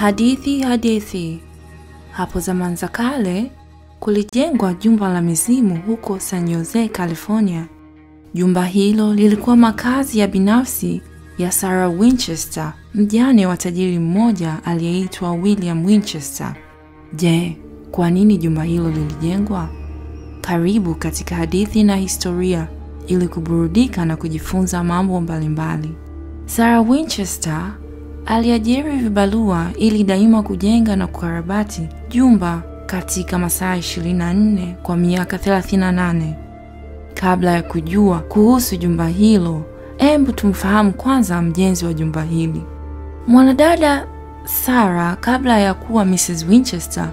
Hadithi. Hapo zamani za kale kulijengwa jumba la mizimu huko San Jose, California. Jumba hilo lilikuwa makazi ya binafsi ya Sarah Winchester, mjane wa tajiri mmoja aliyeitwa William Winchester. Je, kwa nini jumba hilo lilijengwa? Karibu katika hadithi na historia ili kuburudika na kujifunza mambo mbalimbali. Sarah Winchester aliajiri vibarua ili daima kujenga na kukarabati jumba katika masaa 24 kwa miaka 38. Kabla ya kujua kuhusu jumba hilo, hebu tumfahamu kwanza mjenzi wa jumba hili. Mwanadada Sarah, kabla ya kuwa Mrs. Winchester,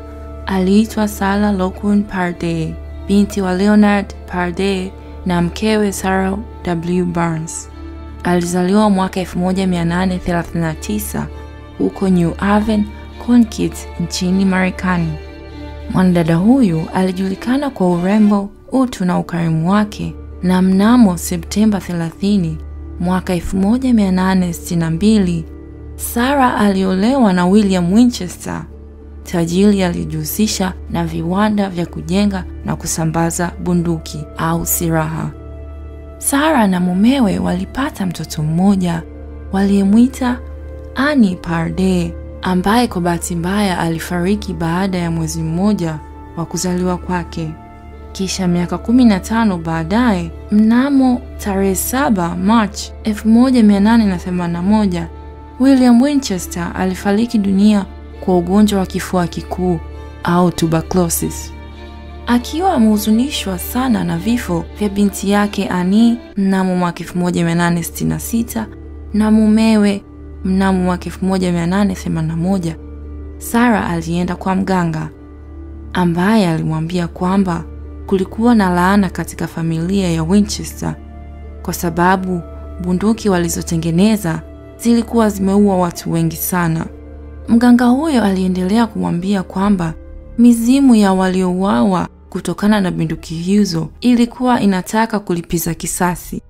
aliitwa Sarah Lockwood Pardee, binti wa Leonard Pardee na mkewe Sarah W. Barnes. Alizaliwa mwaka 1839 huko New Haven, Connecticut nchini Marekani. Mwanadada huyu alijulikana kwa urembo, utu na ukarimu wake, na mnamo Septemba 30 mwaka 1862 Sarah aliolewa na William Winchester, tajiri aliyejihusisha na viwanda vya kujenga na kusambaza bunduki au silaha. Sarah na mumewe walipata mtoto mmoja waliyemwita Annie Pardee, ambaye kwa bahati mbaya alifariki baada ya mwezi mmoja wa kuzaliwa kwake. Kisha miaka 15 baadaye, mnamo tarehe 7 March 1881, William Winchester alifariki dunia kwa ugonjwa wa kifua kikuu au tuberculosis. Akiwa amehuzunishwa sana na vifo vya binti yake Annie mnamo mwaka 1866 na mumewe mnamo mwaka 1881, Sarah alienda kwa mganga ambaye alimwambia kwamba kulikuwa na laana katika familia ya Winchester kwa sababu bunduki walizotengeneza zilikuwa zimeua watu wengi sana. Mganga huyo aliendelea kumwambia kwamba mizimu ya waliouawa kutokana na bunduki hizo ilikuwa inataka kulipiza kisasi,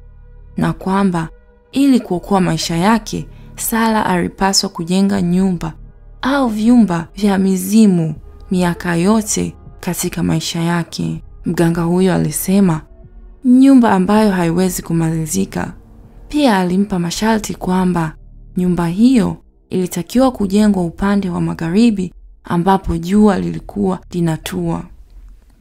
na kwamba ili kuokoa maisha yake, Sarah alipaswa kujenga nyumba au vyumba vya mizimu miaka yote katika maisha yake. Mganga huyo alisema nyumba ambayo haiwezi kumalizika. Pia alimpa masharti kwamba nyumba hiyo ilitakiwa kujengwa upande wa magharibi ambapo jua lilikuwa linatua.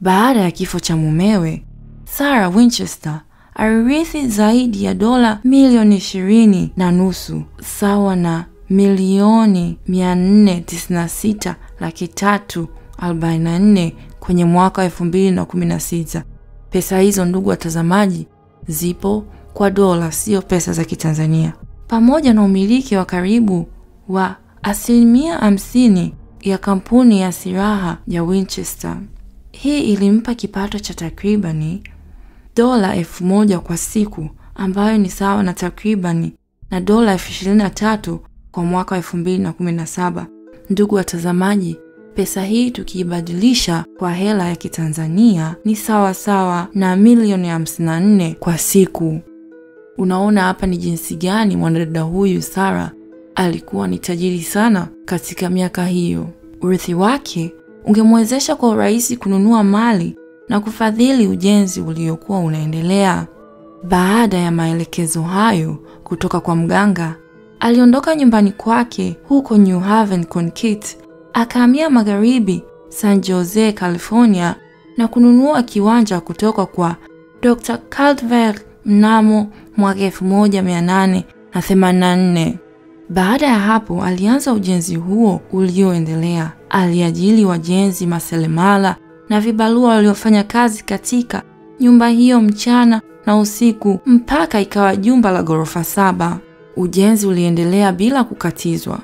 Baada ya kifo cha mumewe, Sarah Winchester alirithi zaidi ya dola milioni 20.5 sawa na milioni 496,344 kwenye mwaka 2016. Pesa hizo, ndugu watazamaji, zipo kwa dola, sio pesa za Kitanzania. Pamoja na umiliki wa karibu wa 50% ya kampuni ya silaha ya Winchester. Hii ilimpa kipato cha takribani dola 1,000 kwa siku, ambayo ni sawa na takribani na dola 23,000 kwa mwaka 2017. Ndugu watazamaji, pesa hii tukiibadilisha kwa hela ya Kitanzania ni sawa na milioni 54 kwa siku. Unaona hapa ni jinsi gani mwanadada huyu Sarah alikuwa ni tajiri sana katika miaka hiyo. Urithi wake ungemwezesha kwa urahisi kununua mali na kufadhili ujenzi uliokuwa unaendelea. Baada ya maelekezo hayo kutoka kwa mganga, aliondoka nyumbani kwake huko New Haven, Connecticut, akahamia magharibi San Jose, California, na kununua kiwanja kutoka kwa Dr. Caldwell mnamo mwaka 1884. Baada ya hapo alianza ujenzi huo ulioendelea. Aliajiri wajenzi, maseremala na vibarua waliofanya kazi katika nyumba hiyo mchana na usiku mpaka ikawa jumba la ghorofa 7. Ujenzi uliendelea bila kukatizwa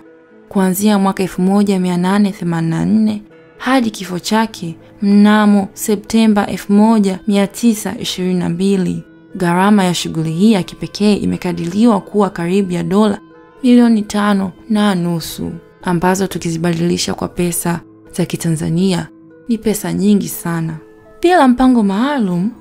kuanzia mwaka 1884 hadi kifo chake mnamo Septemba 1922. Gharama ya shughuli hii ya kipekee imekadiriwa kuwa karibu ya dola milioni 5.5, ambazo tukizibadilisha kwa pesa za Kitanzania ni pesa nyingi sana. Bila mpango maalum,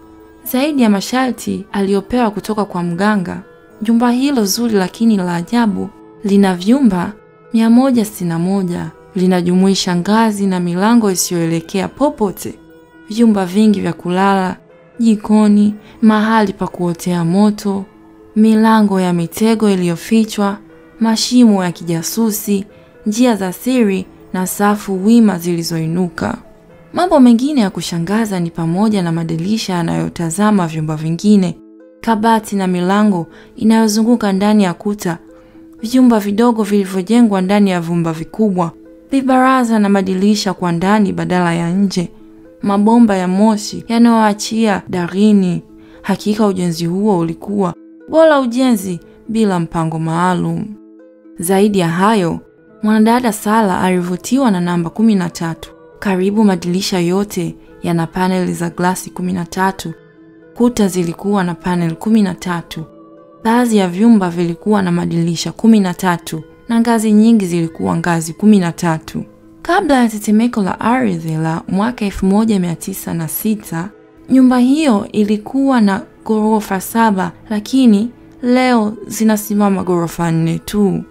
zaidi ya masharti aliyopewa kutoka kwa mganga, jumba hilo zuri lakini la ajabu lina vyumba 161 linajumuisha ngazi na milango isiyoelekea popote, vyumba vingi vya kulala, jikoni, mahali pa kuotea moto, milango ya mitego iliyofichwa, mashimo ya kijasusi, njia za siri na safu wima zilizoinuka. Mambo mengine ya kushangaza ni pamoja na madirisha yanayotazama vyumba vingine, kabati na milango inayozunguka ndani ya kuta, vyumba vidogo vilivyojengwa ndani ya vyumba vikubwa, vibaraza na madirisha kwa ndani badala ya nje, mabomba ya moshi yanayoachia darini. Hakika ujenzi huo ulikuwa bora ujenzi bila mpango maalum. Zaidi ya hayo, mwanadada Sarah alivutiwa na namba 13. Karibu madirisha yote yana paneli za glasi 13. Kuta zilikuwa na panel 13. Baadhi ya vyumba vilikuwa na madirisha 13 na ngazi nyingi zilikuwa ngazi 13. Kabla ya tetemeko la ardhi la mwaka 1906, nyumba hiyo ilikuwa na ghorofa 7, lakini leo zinasimama ghorofa 4 tu.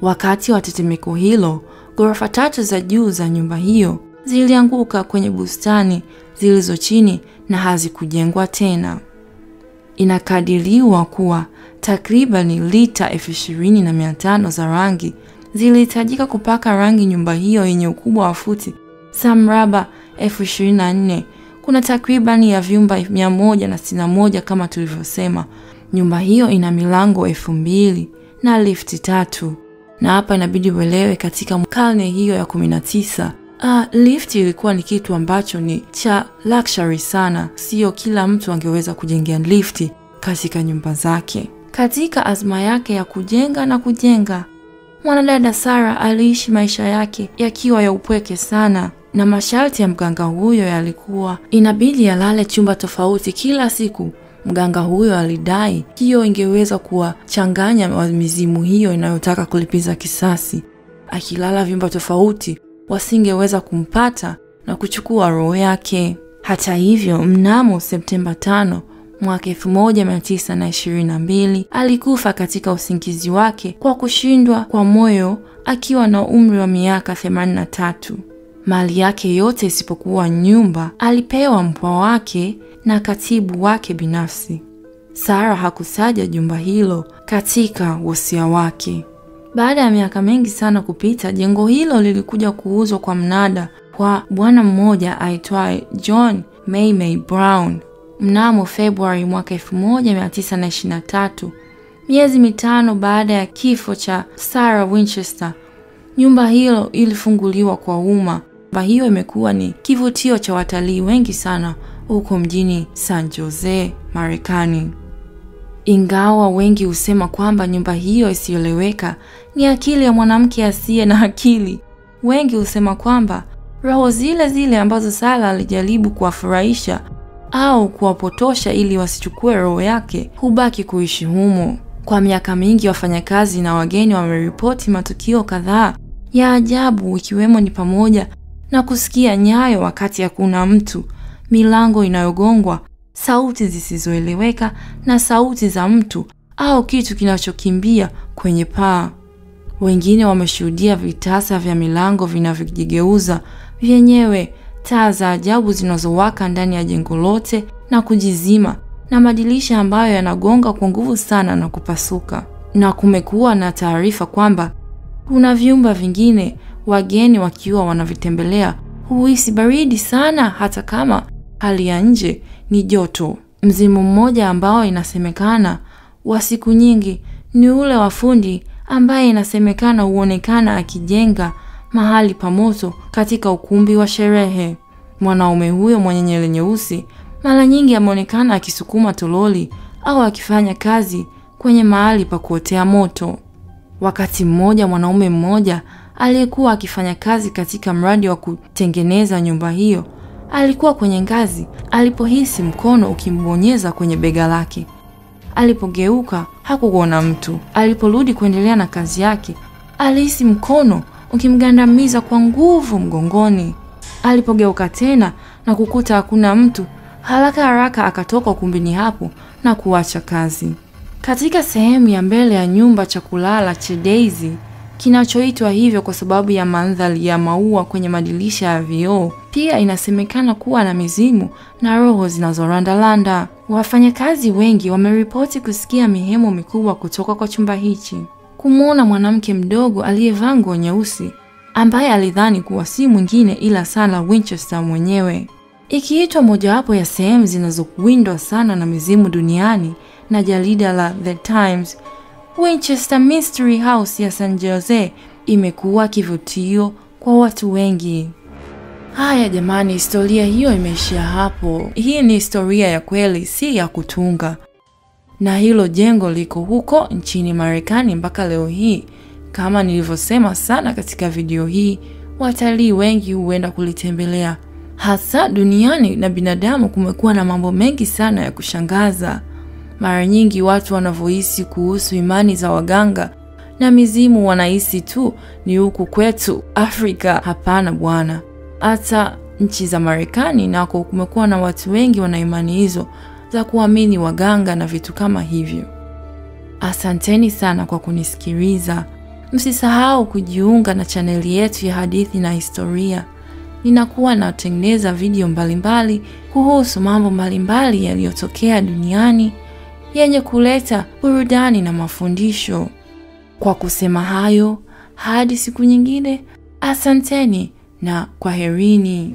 Wakati wa tetemeko hilo, ghorofa 3 za juu za nyumba hiyo zilianguka kwenye bustani zilizo chini na hazikujengwa tena. Inakadiriwa kuwa takriban lita 20,500 za rangi zilihitajika kupaka rangi nyumba hiyo yenye ukubwa wa futi za mraba 24,000. Kuna takriban ya vyumba 161 kama tulivyosema. Nyumba hiyo ina milango 2,000 na lifti 3. Na hapa inabidi uelewe katika karne hiyo ya 19, lifti ilikuwa ni kitu ambacho ni cha luxury sana. Sio kila mtu angeweza kujengea lifti katika nyumba zake. Katika azma yake ya kujenga na kujenga, mwanadada Sarah aliishi maisha yake yakiwa ya upweke sana, na masharti ya mganga huyo yalikuwa inabidi alale chumba tofauti kila siku. Mganga huyo alidai hiyo ingeweza kuwachanganya wa mizimu hiyo inayotaka kulipiza kisasi. Akilala vyumba tofauti, wasingeweza kumpata na kuchukua roho yake. Hata hivyo, mnamo Septemba 5 mwaka 1922 alikufa katika usingizi wake kwa kushindwa kwa moyo akiwa na umri wa miaka 83. Mali yake yote isipokuwa nyumba alipewa mpwa wake na katibu wake binafsi. Sarah hakusaja jumba hilo katika wosia wake. Baada ya miaka mingi sana kupita, jengo hilo lilikuja kuuzwa kwa mnada kwa bwana mmoja aitwaye John May Brown mnamo Februari mwaka 1923, miezi 5 baada ya kifo cha Sarah Winchester. Nyumba hilo ilifunguliwa kwa umma. Nyumba hiyo imekuwa ni kivutio cha watalii wengi sana huko mjini San Jose, Marekani. Ingawa wengi husema kwamba nyumba hiyo isiyoeleweka ni akili ya mwanamke asiye na akili, wengi husema kwamba roho zile ambazo Sarah alijaribu kuwafurahisha au kuwapotosha ili wasichukue roho yake hubaki kuishi humo. Kwa miaka mingi, wafanyakazi na wageni wameripoti matukio kadhaa ya ajabu, ikiwemo ni pamoja na kusikia nyayo wakati hakuna mtu, milango inayogongwa, sauti zisizoeleweka na sauti za mtu au kitu kinachokimbia kwenye paa. Wengine wameshuhudia vitasa vya milango vinavyojigeuza vyenyewe, taa za ajabu zinazowaka ndani ya jengo lote na kujizima, na madirisha ambayo yanagonga kwa nguvu sana na kupasuka. Na kumekuwa na taarifa kwamba kuna vyumba vingine wageni wakiwa wanavitembelea huhisi baridi sana hata kama hali ya nje ni joto. Mzimu mmoja ambao inasemekana wa siku nyingi ni ule wa fundi ambaye inasemekana huonekana akijenga mahali pa moto katika ukumbi wa sherehe. Mwanaume huyo mwenye nywele nyeusi mara nyingi ameonekana akisukuma toroli au akifanya kazi kwenye mahali pa kuotea moto. Wakati mmoja, mwanaume mmoja aliyekuwa akifanya kazi katika mradi wa kutengeneza nyumba hiyo alikuwa kwenye ngazi alipohisi mkono ukimbonyeza kwenye bega lake. Alipogeuka hakuona mtu. Aliporudi kuendelea na kazi yake, alihisi mkono ukimgandamiza kwa nguvu mgongoni. Alipogeuka tena na kukuta hakuna mtu, haraka akatoka ukumbini hapo na kuacha kazi. Katika sehemu ya mbele ya nyumba cha kulala cha Daisy, kinachoitwa hivyo kwa sababu ya mandhari ya maua kwenye madirisha ya vioo. Pia inasemekana kuwa na mizimu na roho zinazorandalanda. Wafanyakazi wengi wameripoti kusikia mihemo mikubwa kutoka kwa chumba hichi, kumwona mwanamke mdogo aliyevaa nguo nyeusi ambaye alidhani kuwa si mwingine ila Sarah Winchester mwenyewe. Ikiitwa mojawapo ya sehemu zinazowindwa sana na mizimu duniani na jarida la The Times, Winchester Mystery House ya San Jose imekuwa kivutio kwa watu wengi. Haya jamani, historia hiyo imeishia hapo. Hii ni historia ya kweli, si ya kutunga. Na hilo jengo liko huko nchini Marekani mpaka leo hii. Kama nilivyosema sana katika video hii, watalii wengi huenda kulitembelea. Hasa duniani na binadamu kumekuwa na mambo mengi sana ya kushangaza. Mara nyingi watu wanavyohisi kuhusu imani za waganga na mizimu wanahisi tu ni huku kwetu Afrika. Hapana bwana. Hata nchi za Marekani nako kumekuwa na watu wengi wana imani hizo za kuamini waganga na vitu kama hivyo. Asanteni sana kwa kunisikiliza. Msisahau kujiunga na chaneli yetu ya hadithi na historia. Ninakuwa natengeneza video mbalimbali kuhusu mambo mbalimbali yaliyotokea duniani yenye kuleta burudani na mafundisho. Kwa kusema hayo, hadi siku nyingine, asanteni na kwaherini.